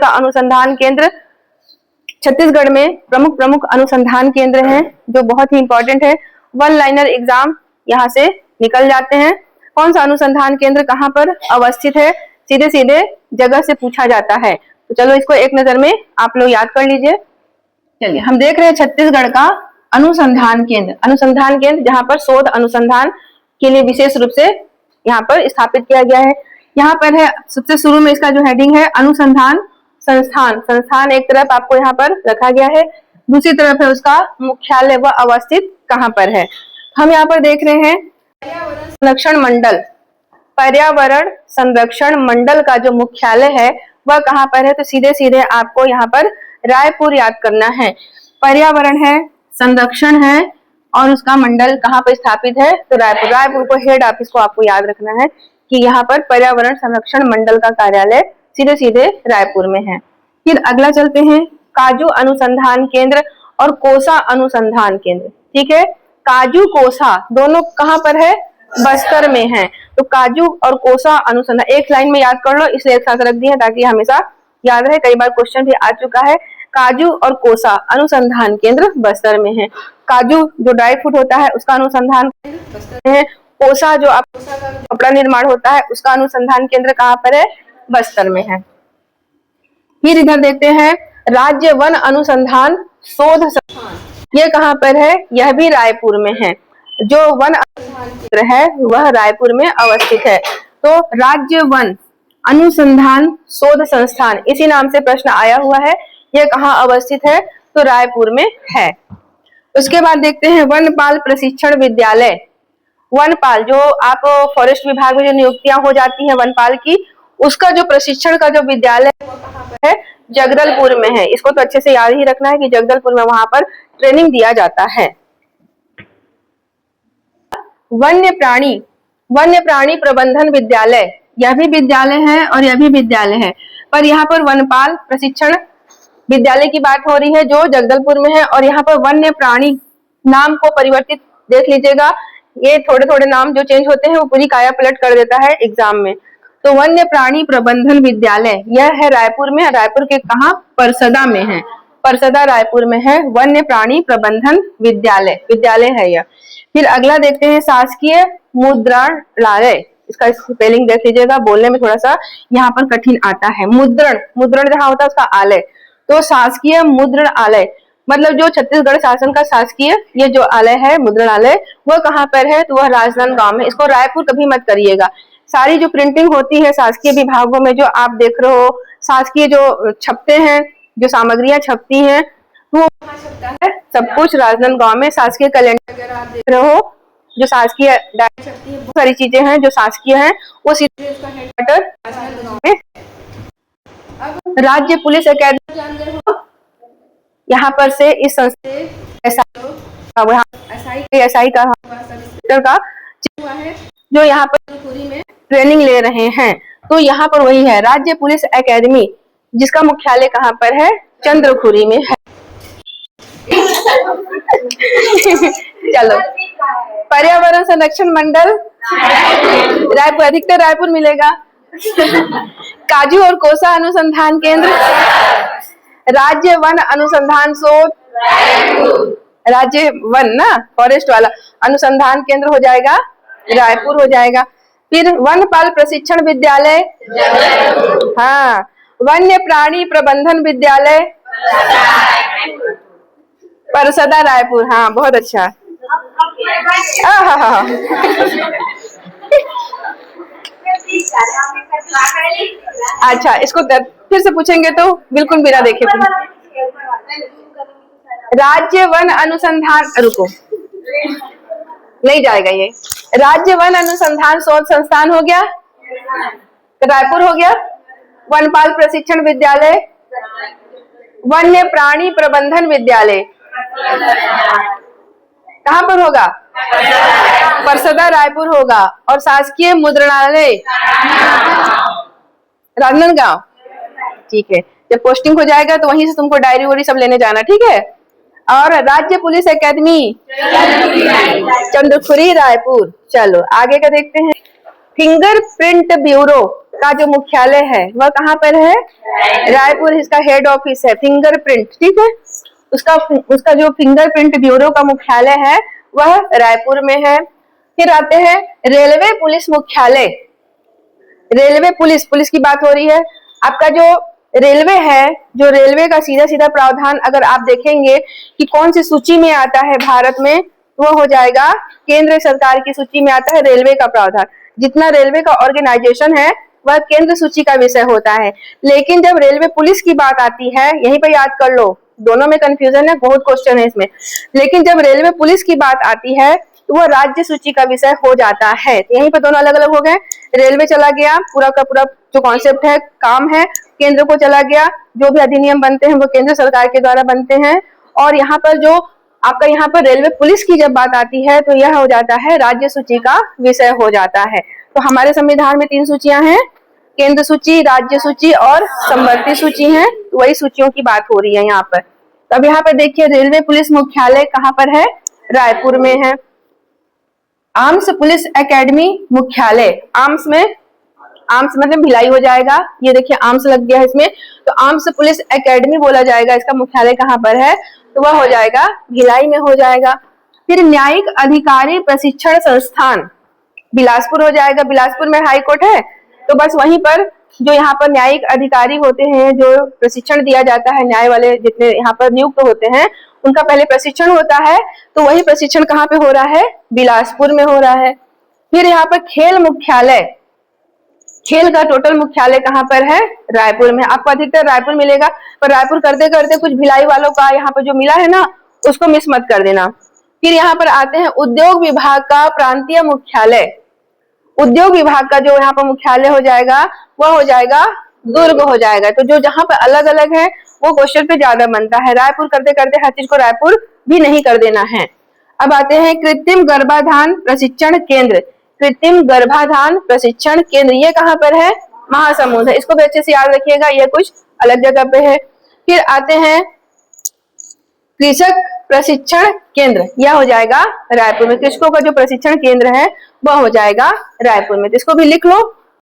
का अनुसंधान केंद्र छत्तीसगढ़ में प्रमुख अनुसंधान केंद्र हैं जो बहुत ही इंपॉर्टेंट है। वन लाइनर एग्जाम यहाँ से निकल जाते हैं। कौन सा अनुसंधान केंद्र कहाँ पर अवस्थित है, सीधे सीधे जगह से पूछा जाता है। तो चलो इसको एक नजर में आप लोग याद कर लीजिए। चलिए हम देख रहे हैं छत्तीसगढ़ का अनुसंधान केंद्र जहाँ पर शोध अनुसंधान के लिए विशेष रूप से यहाँ पर स्थापित किया गया है। यहाँ पर है सबसे शुरू में इसका जो हेडिंग है अनुसंधान संस्थान एक तरफ आपको यहाँ पर रखा गया है, दूसरी तरफ है उसका मुख्यालय, वह अवस्थित कहाँ पर है। हम यहाँ पर देख रहे हैं पर्यावरण संरक्षण मंडल का जो मुख्यालय है वह कहाँ पर है। तो सीधे सीधे आपको यहाँ पर रायपुर याद करना है। पर्यावरण है, संरक्षण है और उसका मंडल कहाँ पर स्थापित है, तो रायपुर को हेड ऑफिस को आपको याद रखना है कि यहाँ पर पर्यावरण संरक्षण मंडल का कार्यालय सीधे सीधे रायपुर में है। फिर अगला चलते हैं, काजू अनुसंधान केंद्र और कोसा अनुसंधान केंद्र। ठीक है, काजू कोसा दोनों कहाँ पर है, बस्तर में है। तो काजू और कोसा अनुसंधान एक लाइन में याद कर लो, इसलिए एक साथ रख दिया ताकि हमेशा याद रहे। कई बार क्वेश्चन भी आ चुका है। काजू और कोसा अनुसंधान केंद्र बस्तर में है। काजू जो ड्राई फ्रूट होता है उसका अनुसंधान बस्तर में है। कोसा जो कपड़ा निर्माण होता है उसका अनुसंधान केंद्र कहाँ पर है, बस्तर में है। फिर इधर देखते हैं राज्य वन अनुसंधान शोध संस्थान, ये कहाँ पर है, यह भी रायपुर में है। जो वन अनुसंधान केंद्र है वह रायपुर में अवस्थित है। तो राज्य वन अनुसंधान शोध संस्थान इसी नाम से प्रश्न आया हुआ है, यह कहाँ अवस्थित है, तो रायपुर में है। उसके बाद देखते हैं वनपाल प्रशिक्षण विद्यालय। वनपाल जो आप फॉरेस्ट विभाग में जो नियुक्तियां हो जाती हैं वनपाल की, उसका जो प्रशिक्षण का जो विद्यालय है जगदलपुर में है। इसको तो अच्छे से याद ही रखना है कि जगदलपुर में वहां पर ट्रेनिंग दिया जाता है। वन्य प्राणी प्रबंधन विद्यालय, यह भी विद्यालय है और यह भी विद्यालय है, पर यहाँ पर वनपाल प्रशिक्षण विद्यालय की बात हो रही है जो जगदलपुर में है। और यहाँ पर वन्य प्राणी नाम को परिवर्तित देख लीजिएगा, ये थोड़े थोड़े नाम जो चेंज होते हैं वो पूरी काया पलट कर देता है एग्जाम में। तो वन्य प्राणी प्रबंधन विद्यालय यह है रायपुर में। रायपुर के कहाँ, परसदा में है। परसदा रायपुर में है वन्य प्राणी प्रबंधन विद्यालय है यह। फिर अगला देखते हैं शासकीय मुद्रणालय। इसका स्पेलिंग देख लीजिएगा, बोलने में थोड़ा सा यहाँ पर कठिन आता है। मुद्रण जहाँ होता है उसका आलय, तो शासकीय मुद्रणालय मतलब जो छत्तीसगढ़ शासन का शासकीय ये जो आलय है मुद्रणालय, वह कहाँ पर है, तो वह राजनांदगांव में। इसको रायपुर कभी मत करिएगा। सारी जो प्रिंटिंग होती है शासकीय विभागों में जो आप देख रहे हो, शासकीय जो छपते हैं, जो सामग्रियां छपती हैं, वो कहाँ छपता है, सब कुछ राजनांदगांव में। शासकीय कैलेंडर वगैरह आप देख रहे हो, जो शासकीय डायरी छपती है, बहुत सारी चीजें हैं जो शासकीय हैं, वो सीधे उसका हेडक्वार्टर राजनांदगांव में। राज्य पुलिस अकेडमी जानते हो, यहाँ पर से इस संस्था एसआई का जो यहाँ पर में ट्रेनिंग ले रहे हैं। तो यहाँ पर वही है राज्य पुलिस एकेडमी, जिसका मुख्यालय कहाँ पर है, चंद्रखुरी में है। चलो, पर्यावरण संरक्षण मंडल रायपुर, अधिकतर रायपुर मिलेगा। काजू और कोसा अनुसंधान केंद्र, राज्य वन अनुसंधान शोध, राज्य वन ना फॉरेस्ट वाला अनुसंधान केंद्र हो जाएगा रायपुर हो जाएगा। फिर वनपाल प्रशिक्षण विद्यालय, हाँ, वन्य प्राणी प्रबंधन विद्यालय परसदा रायपुर, हाँ बहुत अच्छा। अच्छा, इसको फिर से पूछेंगे तो बिल्कुल बिना देखे। राज्य वन अनुसंधान, रुको नहीं जाएगा ये। राज्य वन अनुसंधान शोध संस्थान हो गया, रायपुर हो गया। वनपाल प्रशिक्षण विद्यालय, वन्य प्राणी प्रबंधन विद्यालय कहाँ पर होगा, परसदा रायपुर होगा। और शासकीय मुद्रणालय राजनांदगांव। ठीक है, जब पोस्टिंग हो जाएगा तो वहीं से तुमको डायरी वोरी सब लेने जाना, ठीक है। और राज्य पुलिस एकेडमी चंद्रखुरी रायपुर। चलो आगे का देखते हैं। फिंगरप्रिंट ब्यूरो का जो मुख्यालय है वह कहाँ पर है? रायपुर, इसका हेड ऑफिस है फिंगरप्रिंट, ठीक है। उसका जो फिंगरप्रिंट ब्यूरो का मुख्यालय है वह रायपुर में है। फिर आते हैं रेलवे पुलिस मुख्यालय। रेलवे पुलिस की बात हो रही है। आपका जो रेलवे है, जो रेलवे का सीधा सीधा प्रावधान अगर आप देखेंगे कि कौन सी सूची में आता है भारत में, वो हो जाएगा केंद्र सरकार की सूची में आता है रेलवे का प्रावधान। जितना रेलवे का ऑर्गेनाइजेशन है वह केंद्र सूची का विषय होता है। लेकिन जब रेलवे पुलिस की बात आती है, यहीं पर याद कर लो, दोनों में कंफ्यूजन है, बहुत क्वेश्चन है इसमें। लेकिन जब रेलवे पुलिस की बात आती है तो वह राज्य सूची का विषय हो जाता है। यहीं पर दोनों अलग अलग हो गए। रेलवे चला गया, पूरा का पूरा जो कॉन्सेप्ट है, काम है, केंद्र को चला गया। जो भी अधिनियम बनते हैं वो केंद्र सरकार के द्वारा बनते हैं। और यहाँ पर जो आपका यहाँ पर रेलवे पुलिस की जब बात आती है तो यह हो जाता है राज्य सूची का विषय हो जाता है। तो हमारे संविधान में 3 सूचियां हैं, केंद्र सूची, राज्य सूची और समवर्ती सूची है। तो वही सूचियों की बात हो रही है यहाँ पर। तो अब यहाँ पर देखिए रेलवे पुलिस मुख्यालय कहाँ पर है? रायपुर में है। आर्म्स पुलिस एकेडमी मुख्यालय, आर्म्स मतलब भिलाई हो जाएगा। ये देखिए आर्म्स लग गया है इसमें, तो आर्म्स पुलिस एकेडमी बोला जाएगा। इसका मुख्यालय कहाँ पर है? तो वह हो जाएगा भिलाई में हो जाएगा। फिर न्यायिक अधिकारी प्रशिक्षण संस्थान बिलासपुर हो जाएगा। बिलासपुर में हाई कोर्ट है, तो बस वहीं पर जो यहाँ पर न्यायिक अधिकारी होते हैं, जो प्रशिक्षण दिया जाता है, न्याय वाले जितने यहाँ पर नियुक्त होते हैं उनका पहले प्रशिक्षण होता है। तो वही प्रशिक्षण कहाँ पे हो रहा है? बिलासपुर में हो रहा है। फिर यहाँ पर खेल मुख्यालय, खेल का टोटल मुख्यालय कहाँ पर है? रायपुर में। आपको अधिकतर रायपुर मिलेगा, पर रायपुर करते करते कुछ भिलाई वालों का यहाँ पर जो मिला है ना, उसको मिस मत कर देना। फिर यहाँ पर आते हैं उद्योग विभाग का प्रांतीय मुख्यालय। उद्योग विभाग का जो यहाँ पर मुख्यालय हो जाएगा वह हो जाएगा दुर्ग हो जाएगा। तो जो जहाँ पर अलग अलग है वो क्वेश्चन पे ज्यादा बनता है। रायपुर करते करते हर चीज को रायपुर भी नहीं कर देना है। अब आते हैं कृत्रिम गर्भाधान प्रशिक्षण केंद्र। कृत्रिम गर्भाधान प्रशिक्षण केंद्र ये कहाँ पर है? महासमुंद है। इसको भी अच्छे से याद रखिएगा, ये कुछ अलग जगह पे है। फिर आते हैं कृषक प्रशिक्षण केंद्र, यह हो जाएगा रायपुर में। कृषकों का जो प्रशिक्षण केंद्र है वह हो जाएगा रायपुर में। तो इसको भी लिख लो।